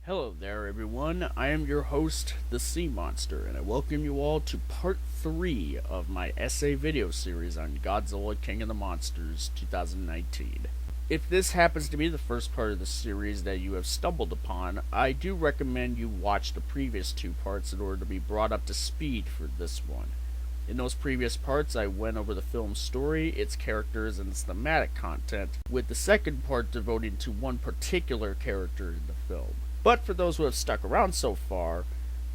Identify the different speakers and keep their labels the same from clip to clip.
Speaker 1: Hello there, everyone. I am your host, the Sea Monster, and I welcome you all to part 3 of my essay video series on Godzilla King of the Monsters 2019. If this happens to be the first part of the series that you have stumbled upon, I do recommend you watch the previous two parts in order to be brought up to speed for this one. In those previous parts, I went over the film's story, its characters, and its thematic content, with the second part devoted to one particular character in the film. But for those who have stuck around so far,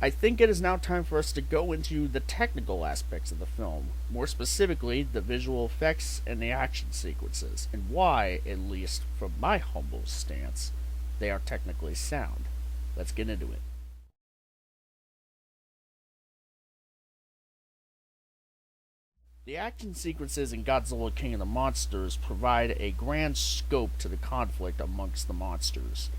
Speaker 1: I think it is now time for us to go into the technical aspects of the film, more specifically the visual effects and the action sequences, and why, at least from my humble stance, they are technically sound. Let's get into it. The action sequences in Godzilla King of the Monsters provide a grand scope to the conflict amongst the monsters.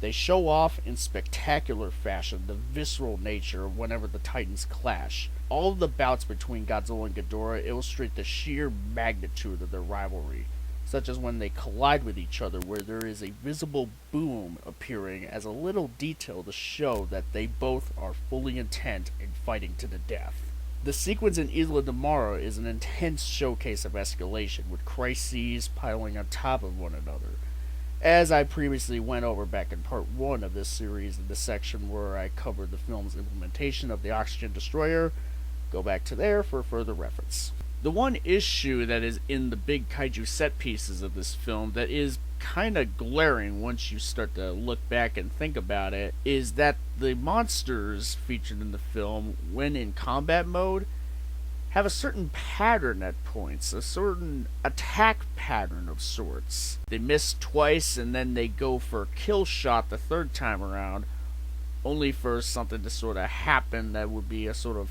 Speaker 1: They show off in spectacular fashion the visceral nature of whenever the titans clash. All of the bouts between Godzilla and Ghidorah illustrate the sheer magnitude of their rivalry, such as when they collide with each other where there is a visible boom appearing as a little detail to show that they both are fully intent in fighting to the death. The sequence in Isla de Mara is an intense showcase of escalation, with crises piling on top of one another. As I previously went over back in part 1 of this series in the section where I covered the film's implementation of the oxygen destroyer, go back to there for further reference. The one issue that is in the big kaiju set pieces of this film that is kinda glaring once you start to look back and think about it is that the monsters featured in the film, when in combat mode, have a certain pattern at points, a certain attack pattern of sorts. They miss twice and then they go for a kill shot the third time around, only for something to sort of happen that would be a sort of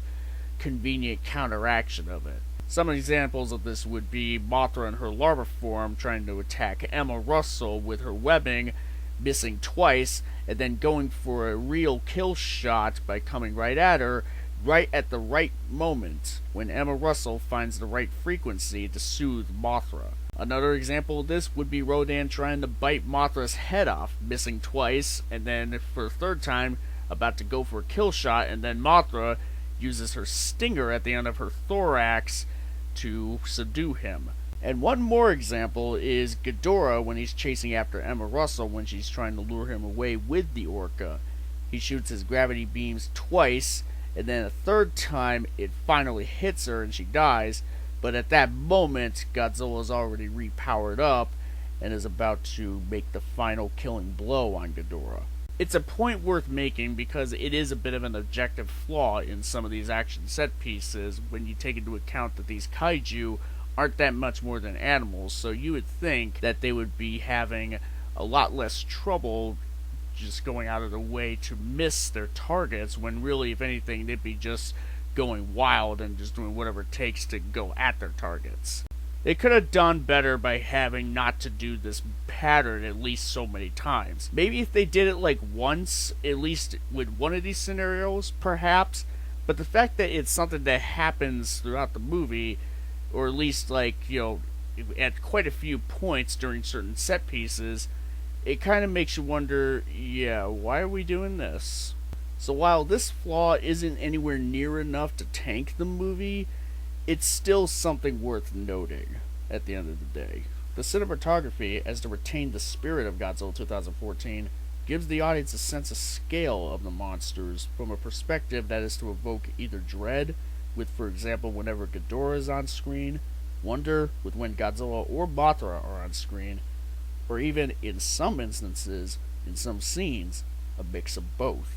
Speaker 1: convenient counteraction of it. Some examples of this would be Mothra in her larva form trying to attack Emma Russell with her webbing, missing twice, and then going for a real kill shot by coming right at her, right at the right moment when Emma Russell finds the right frequency to soothe Mothra. Another example of this would be Rodan trying to bite Mothra's head off, missing twice, and then for the third time about to go for a kill shot, and then Mothra uses her stinger at the end of her thorax to subdue him. And one more example is Ghidorah when he's chasing after Emma Russell when she's trying to lure him away with the orca. He shoots his gravity beams twice, and then a third time it finally hits her and she dies, but at that moment Godzilla is already repowered up and is about to make the final killing blow on Ghidorah. It's a point worth making because it is a bit of an objective flaw in some of these action set pieces when you take into account that these kaiju aren't that much more than animals, so you would think that they would be having a lot less trouble just going out of the way to miss their targets, when really, if anything, they'd be just going wild and just doing whatever it takes to go at their targets. They could have done better by having not to do this pattern at least so many times. Maybe if they did it like once, at least with one of these scenarios, perhaps, but the fact that it's something that happens throughout the movie, or at least at quite a few points during certain set pieces, it kind of makes you wonder, why are we doing this? So while this flaw isn't anywhere near enough to tank the movie, it's still something worth noting at the end of the day. The cinematography, as to retain the spirit of Godzilla 2014, gives the audience a sense of scale of the monsters from a perspective that is to evoke either dread, with, for example, whenever Ghidorah is on screen, wonder with when Godzilla or Mothra are on screen, or even, in some instances, in some scenes, a mix of both.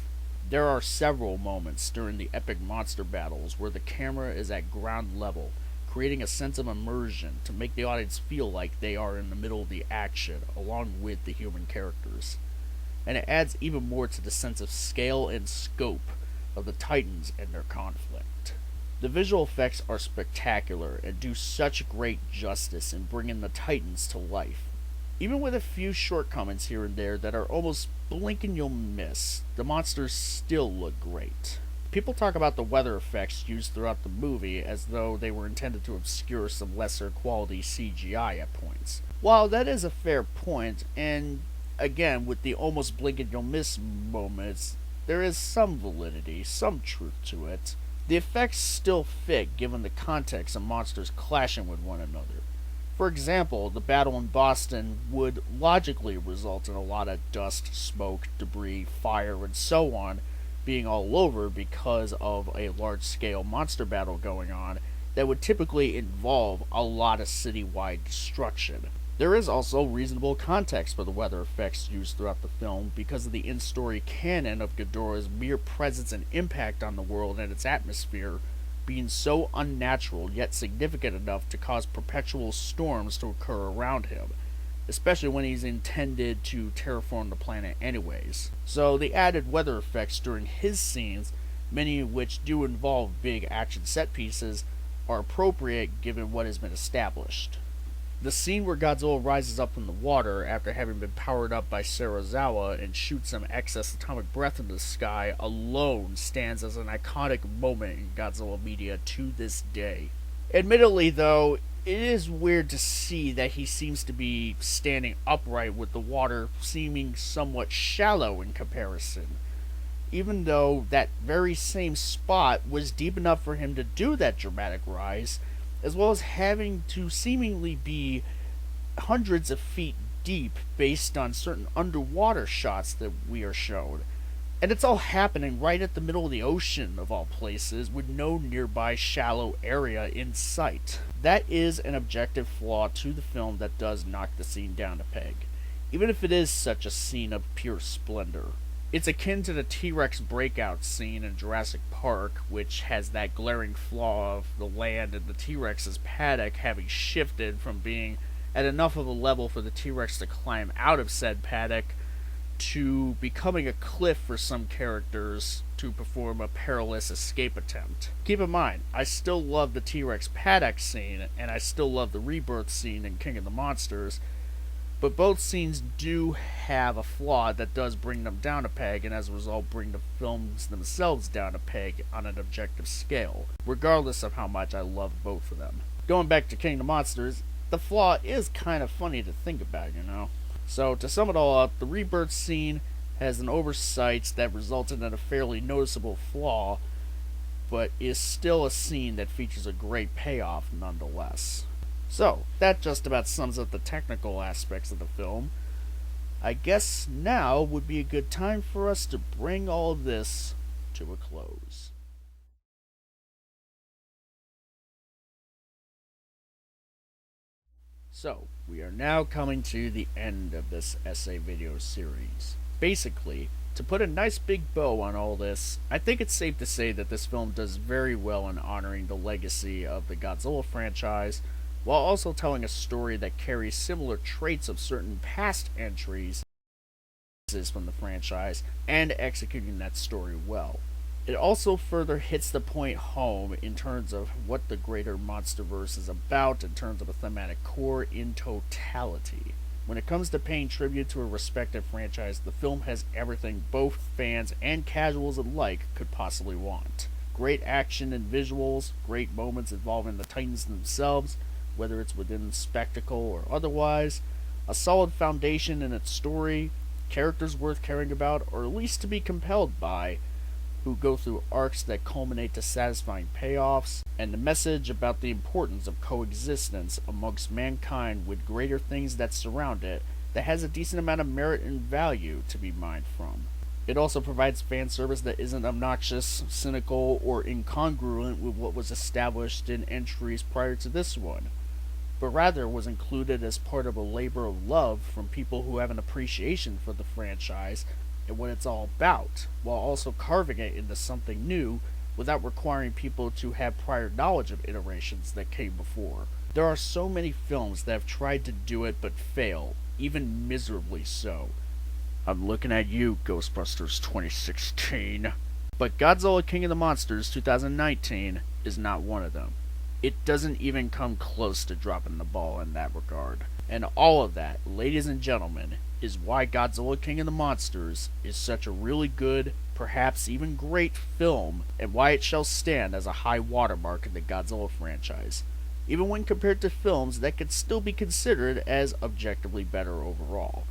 Speaker 1: There are several moments during the epic monster battles where the camera is at ground level, creating a sense of immersion to make the audience feel like they are in the middle of the action, along with the human characters. And it adds even more to the sense of scale and scope of the Titans and their conflict. The visual effects are spectacular and do such great justice in bringing the Titans to life. Even with a few shortcomings here and there that are almost blink and you'll miss, the monsters still look great. People talk about the weather effects used throughout the movie as though they were intended to obscure some lesser quality CGI at points. While that is a fair point, and again, with the almost blink and you'll miss moments, there is some validity, some truth to it. The effects still fit given the context of monsters clashing with one another. For example, the battle in Boston would logically result in a lot of dust, smoke, debris, fire, and so on being all over because of a large scale monster battle going on that would typically involve a lot of citywide destruction. There is also reasonable context for the weather effects used throughout the film because of the in story canon of Ghidorah's mere presence and impact on the world and its atmosphere being so unnatural yet significant enough to cause perpetual storms to occur around him, especially when he's intended to terraform the planet anyways. So the added weather effects during his scenes, many of which do involve big action set pieces, are appropriate given what has been established. The scene where Godzilla rises up from the water after having been powered up by Serizawa and shoots some excess atomic breath into the sky alone stands as an iconic moment in Godzilla media to this day. Admittedly, though, it is weird to see that he seems to be standing upright with the water seeming somewhat shallow in comparison, even though that very same spot was deep enough for him to do that dramatic rise, as well as having to seemingly be hundreds of feet deep based on certain underwater shots that we are shown. And it's all happening right at the middle of the ocean, of all places, with no nearby shallow area in sight. That is an objective flaw to the film that does knock the scene down a peg, even if it is such a scene of pure splendor. It's akin to the T-Rex breakout scene in Jurassic Park, which has that glaring flaw of the land and the T-Rex's paddock having shifted from being at enough of a level for the T-Rex to climb out of said paddock to becoming a cliff for some characters to perform a perilous escape attempt. Keep in mind, I still love the T-Rex paddock scene, and I still love the rebirth scene in King of the Monsters, but both scenes do have a flaw that does bring them down a peg, and as a result bring the films themselves down a peg on an objective scale, regardless of how much I love both of them. Going back to King of the Monsters, the flaw is kind of funny to think about, you know? So, to sum it all up, the rebirth scene has an oversight that resulted in a fairly noticeable flaw, but is still a scene that features a great payoff nonetheless. So, that just about sums up the technical aspects of the film. I guess now would be a good time for us to bring all of this to a close. So, we are now coming to the end of this essay video series. Basically, to put a nice big bow on all this, I think it's safe to say that this film does very well in honoring the legacy of the Godzilla franchise, while also telling a story that carries similar traits of certain past entries from the franchise, and executing that story well. It also further hits the point home in terms of what the greater MonsterVerse is about in terms of a thematic core in totality. When it comes to paying tribute to a respective franchise, the film has everything both fans and casuals alike could possibly want. Great action and visuals, great moments involving the Titans themselves, whether it's within spectacle or otherwise, a solid foundation in its story, characters worth caring about, or at least to be compelled by, who go through arcs that culminate to satisfying payoffs, and the message about the importance of coexistence amongst mankind with greater things that surround it that has a decent amount of merit and value to be mined from. It also provides fan service that isn't obnoxious, cynical, or incongruent with what was established in entries prior to this one, but rather was included as part of a labor of love from people who have an appreciation for the franchise and what it's all about, while also carving it into something new without requiring people to have prior knowledge of iterations that came before. There are so many films that have tried to do it but fail, even miserably so. I'm looking at you, Ghostbusters 2016. But Godzilla King of the Monsters 2019 is not one of them. It doesn't even come close to dropping the ball in that regard. And all of that, ladies and gentlemen, is why Godzilla King of the Monsters is such a really good, perhaps even great film, and why it shall stand as a high watermark in the Godzilla franchise, even when compared to films that could still be considered as objectively better overall.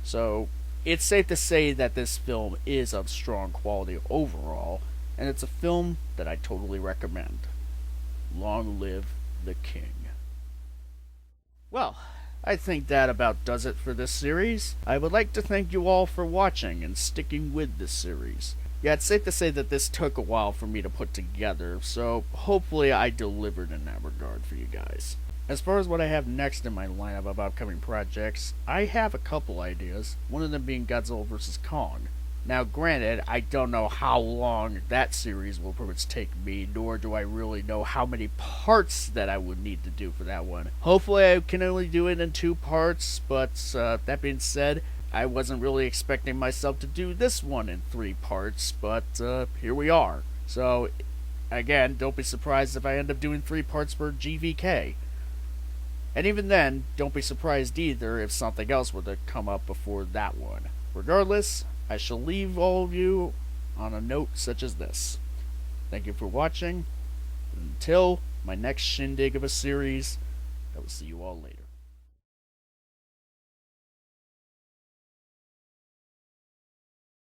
Speaker 1: So it's safe to say that this film is of strong quality overall, and it's a film that I totally recommend. Long live the King. Well, I think that about does it for this series. I would like to thank you all for watching and sticking with this series. Yeah, it's safe to say that this took a while for me to put together, so hopefully I delivered in that regard for you guys. As far as what I have next in my lineup of upcoming projects, I have a couple ideas, one of them being Godzilla vs. Kong. Now, granted, I don't know how long that series will pretty much take me, nor do I really know how many parts that I would need to do for that one. Hopefully I can only do it in 2 parts, but that being said, I wasn't really expecting myself to do this one in 3 parts, but here we are. So, again, don't be surprised if I end up doing 3 parts for GVK. And even then, don't be surprised either if something else were to come up before that one. Regardless, I shall leave all of you on a note such as this. Thank you for watching. Until my next shindig of a series, I will see you all later.